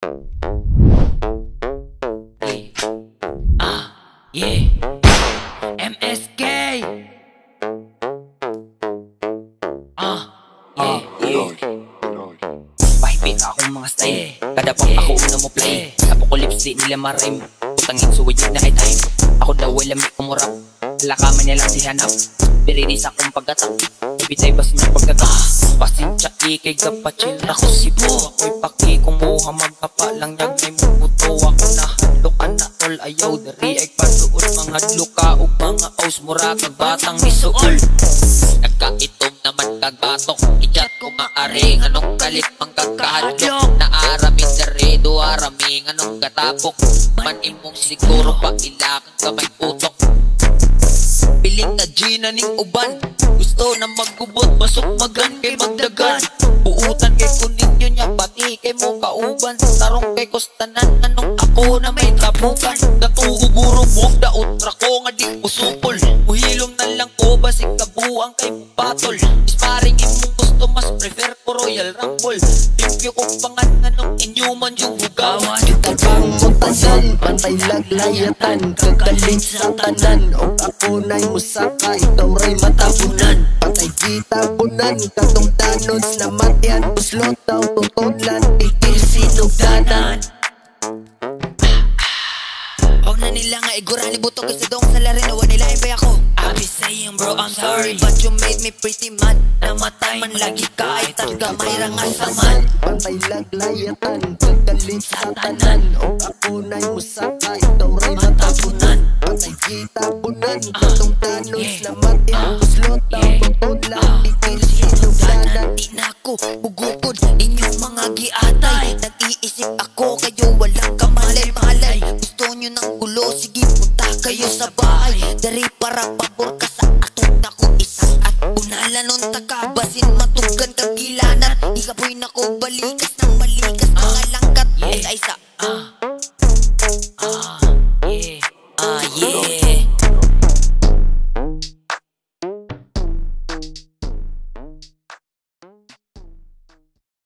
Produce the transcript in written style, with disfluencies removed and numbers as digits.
Yeah, MSK. Yeah. Pahipin ako mga style. Kada pang ako una mo play. Apocalypse di nila ma-rhyme. Putangin suwajig na time. Ako daw ay lamig kumurap. Halakaman niya lang dihanap. Birinis akong pagkatak. Ibitay bas niya pagkatak. Pasensya ikay kapachil. Ako si Bo. Ako'y paki kumuha. Magpapa lang niyag may mubuto. Ako na hadlokan na all ayaw. Dari ay paduol. Mga hadloka o mga aus. Mura kag batang isuol. Nagkaitom naman kag batok. Ichat ko maaring anong kalit pang kagkahadlok. Naaramin dari duaraming anong katapok. Man imong siguro pa ilakang kamay utok. Piling na Gina ning uban. Gusto na maggubot, basok magan kay magdagan. Buutan kay kuninyo niya, pati kay mo kauban. Tarong kay kostanan, anong ako na may tapukan. Natuhuguro buog daot, rako nga di usupol. Uhilom na lang ko, basig kabuang kay patol. Isparing imong gusto, mas prefer ko Royal Rumble. Limpyo ko pangan, anong inyuman yung hugawan. Talpang mutasan, pantay laglayatan. Kagaling sa tanan, o ako na'y musaka. Ikaw ray matabunan, pantay gitabunan. Katong tanons na matyan, uslot daw tutulan. Ikil sinugdanan. Huwag na nila nga igurali buto kasi doon sa larin na nila ipay ako. I be saying bro I'm sorry but you made me pretty mad. Namatay man lagi ka ay taga may rangas saman. Pantay laglayatan, kagaling sa tanan. O ako na'y musaka, ikaw ray matabunan. Pantay gitabunan, katong tanons na matyan. Uslot daw tutulan, ikil sinugdanan. Di na ako hugukod inyong mga giatay. Nag-iisip ako kayo walang kamalay-malay. Gusto nyo ng gulo, sige punta kayo sa bahay. Dari para pabor ka sa atong nako isang at unala nun takabasin matugan kagilanan. Ikapoy nako balikas ng malikas. Mga